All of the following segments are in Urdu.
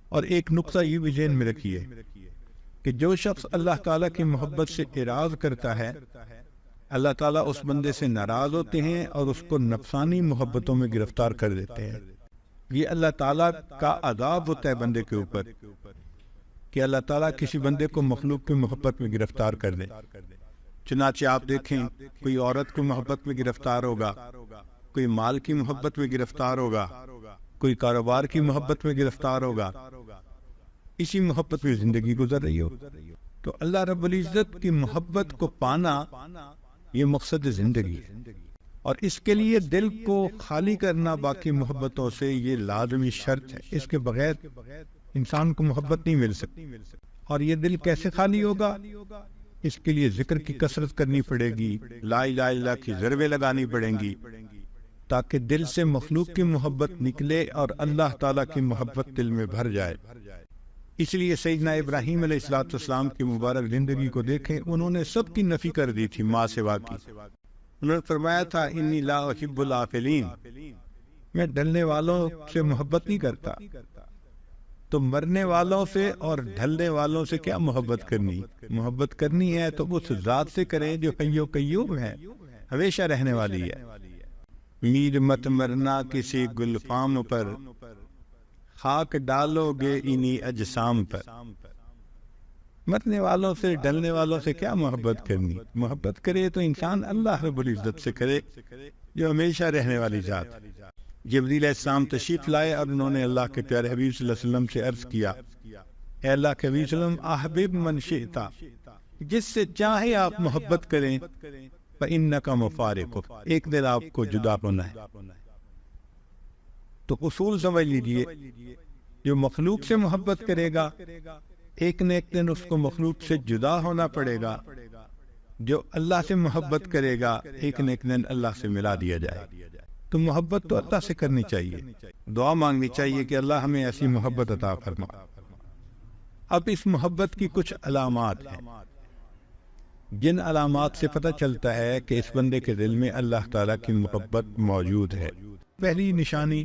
اور ایک نقطہ یہ بھی ذہن میں رکھیے کہ جو شخص اللہ تعالیٰ کی محبت سے اعراض کرتا ہے، اللہ تعالیٰ اس بندے سے ناراض ہوتے ہیں اور اس کو نفسانی محبتوں میں گرفتار کر دیتے ہیں۔ یہ اللہ تعالیٰ کا عذاب ہوتا ہے بندے کے اوپر کہ اللہ تعالیٰ کسی بندے کو مخلوق کی محبت میں گرفتار کر دے۔ چنانچہ آپ دیکھیں، کوئی عورت کو محبت میں گرفتار ہوگا، کوئی مال کی محبت میں گرفتار ہوگا، کوئی کاروبار کی محبت میں گرفتار ہوگا، اسی محبت میں زندگی گزر رہی ہو۔ تو اللہ رب العزت کی محبت کو پانا یہ مقصد زندگی ہے، اور اس کے لیے دل کو خالی کرنا باقی محبتوں سے یہ لازمی شرط ہے۔ اس کے بغیر انسان کو محبت نہیں مل سکتی۔ اور یہ دل کیسے خالی ہوگا؟ اس کے لیے ذکر کی کثرت کرنی پڑے گی، لا الہ الا اللہ کی ضربیں لگانی پڑیں گی، تاکہ دل سے مخلوق کی محبت نکلے اور اللہ تعالیٰ کی محبت دل میں بھر جائے۔ اس لیے سیدنا ابراہیم علیہ السلام کی مبارک زندگی کو دیکھیں، انہوں نے سب کی نفی کر دی تھی ماں سوا کی۔ انہوں نے فرمایا تھا انی لا احب العافلین، میں ڈھلنے والوں سے محبت نہیں کرتا۔ تو مرنے والوں سے اور ڈھلنے والوں سے کیا محبت کرنی؟ محبت کرنی ہے تو اس ذات سے کریں جو حی و قیوم ہے، ہمیشہ رہنے والی ہے۔ میر مت مرنا کسی گلفام پر، خاک ڈالو گے انہی اجسام پر۔ مرنے والوں سے ڈلنے والوں سے کیا محبت کرنی؟ محبت کرے تو انسان اللہ رب العزت سے کرے جو ہمیشہ رہنے والی ذات۔ جبریل علیہ السلام تشریف لائے اور انہوں نے اللہ کے پیارے حبیب صلی اللہ علیہ وسلم سے عرض کیا، اے اللہ کے حبیب صلی اللہ علیہ وسلم، احبب من شئتا، جس سے چاہے آپ محبت کریں، فإنک مفارق، ایک دن آپ کو جدا ہونا ہے۔ تو اصول سمجھ لیجئے، جو مخلوق سے محبت کرے گا ایک نہ ایک دن اس کو مخلوق سے جدا ہونا پڑے گا، جو اللہ سے محبت کرے گا ایک نہ ایک دن اللہ سے ملا دیا جائے۔ تو محبت تو اللہ سے کرنی چاہیے، دعا مانگنی چاہیے کہ اللہ ہمیں ایسی محبت عطا فرما۔ اب اس محبت کی کچھ علامات ہیں، جن علامات سے پتہ چلتا ہے کہ اس بندے کے دل میں اللہ تعالیٰ کی محبت موجود ہے۔ پہلی نشانی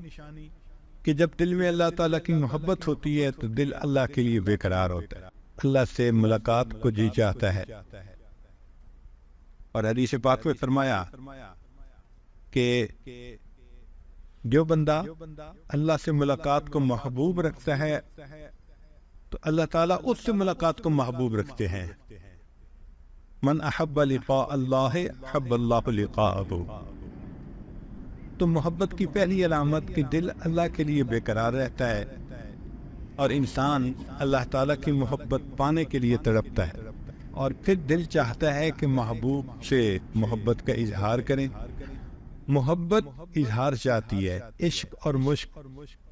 کہ جب دل میں اللہ تعالیٰ کی محبت ہوتی ہے تو دل اللہ کے لیے بے قرار ہوتا ہے، اللہ سے ملاقات کو جی چاہتا ہے۔ اور حدیث پاک میں فرمایا کہ جو بندہ اللہ سے ملاقات کو محبوب رکھتا ہے تو اللہ تعالیٰ اس سے ملاقات کو محبوب رکھتے ہیں۔ من احب لقاء اللہ احب اللہ لقاءہ۔ تو محبت کی پہلی علامت کہ دل اللہ کے لیے بے قرار رہتا ہے اور انسان اللہ تعالیٰ کی محبت پانے کے لیے تڑپتا ہے، اور پھر دل چاہتا ہے کہ محبوب سے محبت کا اظہار کریں۔ محبت اظہار چاہتی ہے، عشق اور مشق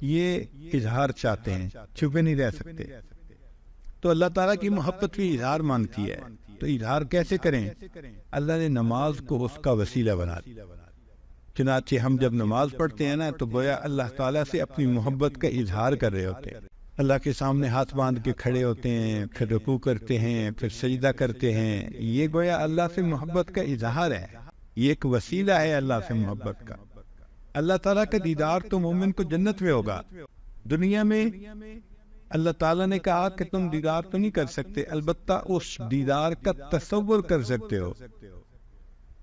یہ اظہار چاہتے ہیں، چھپے نہیں رہ سکتے۔ تو اللہ تعالیٰ کی محبت بھی اظہار مانگتی ہے، تو اظہار کیسے کریں؟ اللہ نے نماز کو اس کا وسیلہ بنا دیا۔ چنانچہ ہم جب نماز پڑھتے ہیں نا تو گویا اللہ تعالیٰ سے اپنی محبت کا اظہار کر رہے ہوتے ہیں۔ اللہ کے سامنے ہاتھ باندھ کے کھڑے ہوتے ہیں، پھر رکوع کرتے ہیں، پھر سجدہ کرتے ہیں، یہ گویا اللہ سے محبت کا اظہار ہے، یہ ایک وسیلہ ہے اللہ سے محبت کا۔ اللہ تعالیٰ کا دیدار تو مومن کو جنت میں ہوگا۔ دنیا میں اللہ تعالیٰ نے کہا کہ تم دیدار تو نہیں کر سکتے، البتہ اس دیدار کا تصور کر سکتے ہو۔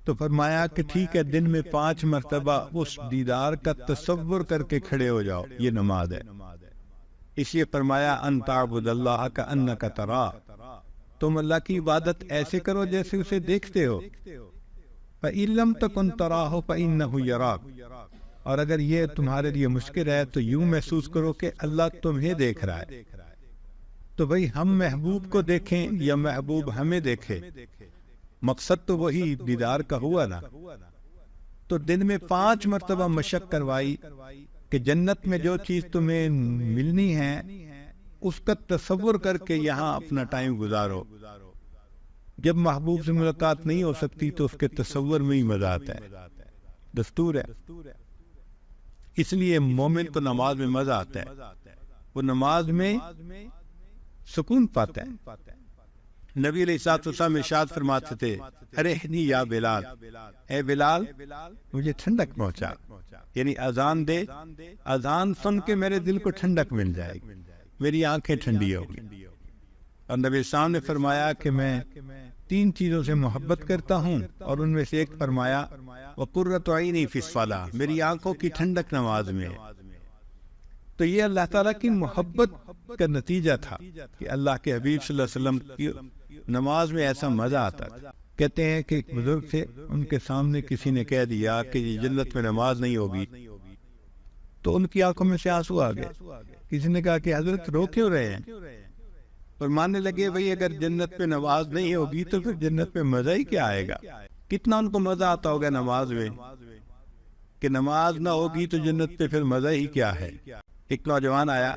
تو فرمایا کہ ٹھیک ہے، دن میں 5 مرتبہ اس دیدار کا تصور کر کے کھڑے ہو جاؤ، یہ نماز ہے۔ اس لیے فرمایا ان تعبد اللہ کأنک تراہ، تم اللہ کی عبادت ایسے کرو جیسے اسے دیکھتے ہو۔ فإن لم تکن تراہ فإنہ یراک، اور اگر یہ تمہارے لیے مشکل ہے تو یوں محسوس کرو کہ اللہ تمہیں دیکھ رہا ہے۔ تو بھئی ہم محبوب کو دیکھیں یا محبوب ہمیں دیکھے، مقصد تو وہی دیدار کا ہوا نا۔ تو دن میں 5 مرتبہ مشق کروائی کہ جنت میں جو چیز تمہیں ملنی ہے اس کا تصور کر کے یہاں اپنا ٹائم گزارو۔ جب محبوب سے ملاقات نہیں ہو سکتی تو اس کے تصور میں ہی مزہ آتا ہے، دستور ہے۔ اس لیے مومن کو نماز میں مزہ آتا ہے، وہ نماز میں سکون پاتا ہے۔ نبی علیہ الصلوۃ والسلام ارشاد فرماتے تھے، ارحنی یا بلال، اے بلال مجھے ٹھنڈک پہنچا، یعنی اذان دے، اذان سن کے میرے دل کو ٹھنڈک مل جائے گی۔ میری آنکھیں ٹھنڈی ہوگی۔ اور نبی اسلام نے فرمایا کہ میں 3 چیزوں سے محبت کرتا ہوں، اور ان میں سے ایک فرمایا وَقُرَّةُ عَيْنِي فِي الصَّلَاةِ، میری آنکھوں کی ٹھنڈک نماز میں ہے۔ تو یہ اللہ تعالیٰ کی محبت کا نتیجہ تھا کہ اللہ کے حبیب صلی اللہ علیہ وسلم کی نماز میں ایسا مزہ آتا تھا۔ کہتے ہیں کہ ایک بزرگ تھے، ان کے سامنے کسی نے کہہ دیا کہ یہ جنت میں نماز نہیں ہوگی، تو ان کی آنکھوں میں سے آنسو آ گئے۔ کسی نے کہا کہ حضرت رو کیوں رہے ہیں؟ اور ماننے لگے بھئی اگر جنت میں نماز نہیں ہوگی تو پھر جنت میں مزہ ہی کیا آئے گا؟ کتنا ان کو مزہ آتا ہوگا نماز میں، کہ نماز نہ ہوگی تو جنت پہ پھر مزہ ہی کیا ہے۔ ایک نوجوان آیا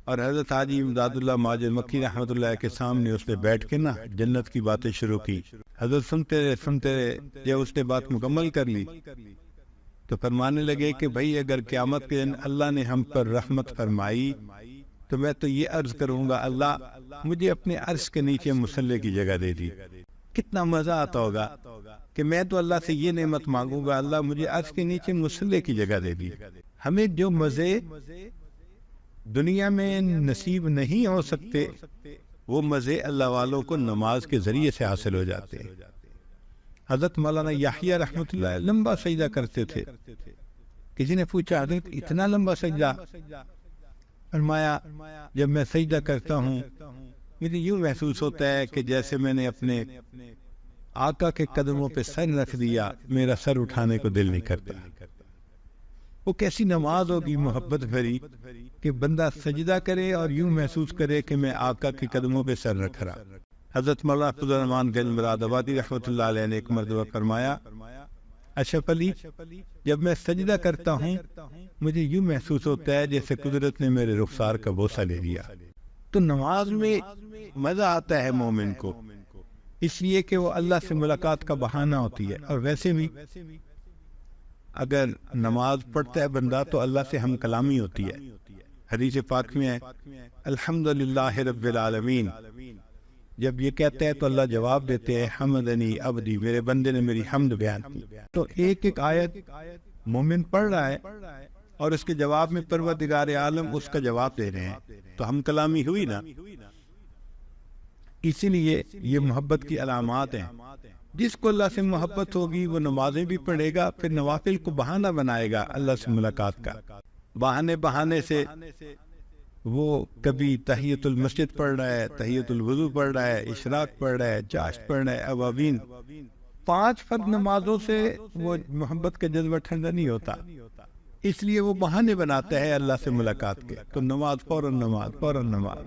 اور حضرت حاجی امداد اللہ ماجد مکی رحمۃ اللہ کے سامنے اس نے بیٹھ کے نا جنت کی باتیں شروع کی۔ حضرت سنتے رہے جب اس نے بات مکمل کر لی تو فرمانے لگے کہ بھائی اگر قیامت کے دن اللہ نے ہم پر رحمت فرمائی تو میں تو یہ عرض کروں گا اللہ مجھے اپنے عرش کے نیچے مصلی کی جگہ دے دی۔ کتنا مزہ آتا ہوگا کہ میں تو اللہ سے یہ نعمت مانگوں گا اللہ مجھے عرش کے نیچے مصلی کی جگہ دے دی۔ ہمیں جو مزے دنیا میں نصیب نہیں ہو سکتے وہ مزے اللہ والوں کو نماز کے ذریعے سے حاصل ہو جاتے ہیں۔ حضرت مولانا یحییٰ رحمۃ اللہ لمبا سجدہ کرتے تھے۔ کسی نے پوچھا حضرت اتنا لمبا سجدہ؟ فرمایا جب میں سجدہ کرتا ہوں مجھے یوں محسوس ہوتا ہے کہ جیسے میں نے اپنے آقا کے قدموں پہ سر رکھ دیا، میرا سر اٹھانے کو دل نہیں کرتا۔ وہ کیسی نماز ہوگی محبت بھری کہ بندہ سجدہ کرے اور یوں محسوس کرے کہ میں آقا کے قدموں پہ سر رکھ رہا۔ حضرت مولانا عبد الرحمن گنج مراد آبادی رحمۃ اللہ علیہ نے ایک مرتبہ فرمایا اشرف علی جب میں سجدہ کرتا ہوں مجھے یوں محسوس ہوتا ہے جیسے قدرت نے میرے رخسار کا بوسہ لے لیا۔ تو نماز میں مزہ آتا ہے مومن کو، اس لیے کہ وہ اللہ سے ملاقات کا بہانہ ہوتی ہے۔ اور ویسے بھی اگر نماز پڑھتا ہے بندہ تو اللہ سے ہم کلامی ہوتی ہے۔ حدیث پاک میں ہے الحمدللہ رب العالمین، جب یہ کہتا ہے تو اللہ جواب دیتے ہیں حمدنی عبدی، میرے بندے نے میری حمد بیان کی۔ تو ایک ایک آیت مومن پڑھ رہا ہے اور اس کے جواب میں پروردگار عالم اس کا جواب دے رہے ہیں، تو ہم کلامی ہوئی نا۔ اسی لیے یہ محبت کی علامات ہیں۔ جس کو اللہ سے محبت ہوگی وہ نمازیں بھی پڑھے گا، پھر نوافل کو بہانہ بنائے گا اللہ سے ملاقات کا۔ بہانے سے وہ کبھی تحیت المسجد پڑھ رہا ہے، تحیت الوضو پڑھ رہا ہے، اشراق پڑھ رہا ہے، چاشت پڑھ رہا ہے، اوابین۔ 5 فرض نمازوں سے وہ محبت کا جذبہ ٹھنڈا نہیں ہوتا، اس لیے وہ بہانے بناتا ہے اللہ سے ملاقات کے۔ تو نماز فوراً نماز۔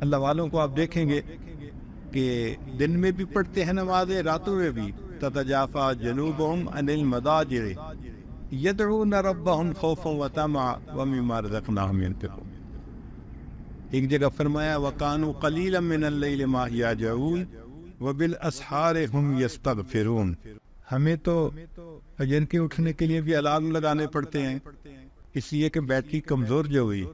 اللہ والوں کو آپ دیکھیں گے کہ دن میں بھی پڑھتے ہیں نمازیں، راتوں میں بھی۔ تتجافا جنوبہم عن المضاجع یدعون ربہم خوفا وطمعا ومما رزقناہم ینفقون۔ ایک جگہ فرمایا وَقَانُوا قَلِيلًا مِّنَ اللَّيْلِ مَا يَهْجَعُونَ وَبِالْأَسْحَارِ هُمْ يَسْتَغْفِرُونَ۔ ہمیں تو فجر کے اٹھنے کے لیے بھی الارم لگانے پڑتے ہیں، اس لیے کہ بیٹری کمزور جو ہوئی۔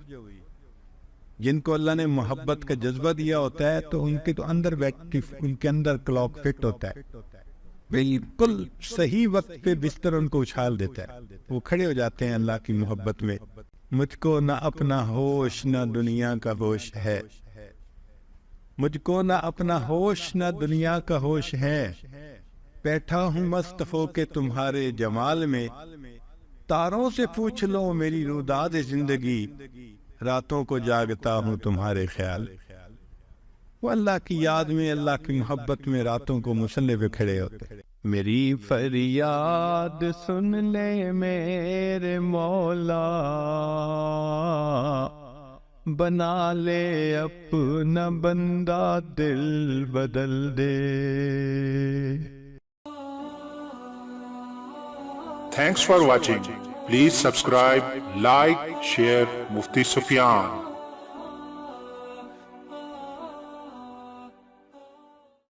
جن کو اللہ نے محبت کا جذبہ دیا ہوتا ہے تو ان کے تو اندر بیٹری، ان کے اندر کلاک فٹ ہوتا ہے، بالکل صحیح وقت پہ بستر ان کو اچھال دیتا ہے، وہ کھڑے ہو جاتے ہیں اللہ کی محبت میں۔ مجھ کو نہ اپنا ہوش نہ دنیا کا ہوش ہے، مجھ کو نہ اپنا ہوش نہ دنیا کا ہوش ہے، بیٹھا ہوں مست ہو کے تمہارے جمال میں، تاروں سے پوچھ لو میری روداد زندگی، راتوں کو جاگتا ہوں تمہارے خیال۔ وہ اللہ کی یاد میں، اللہ کی محبت میں راتوں کو مصلی پہ کھڑے ہوتے۔ میری فریاد سن لے میرے مولا، بنا لے اپنا بندہ دل بدل دے۔ Thanks for watching. Please subscribe, like, share Mufti Sufyan.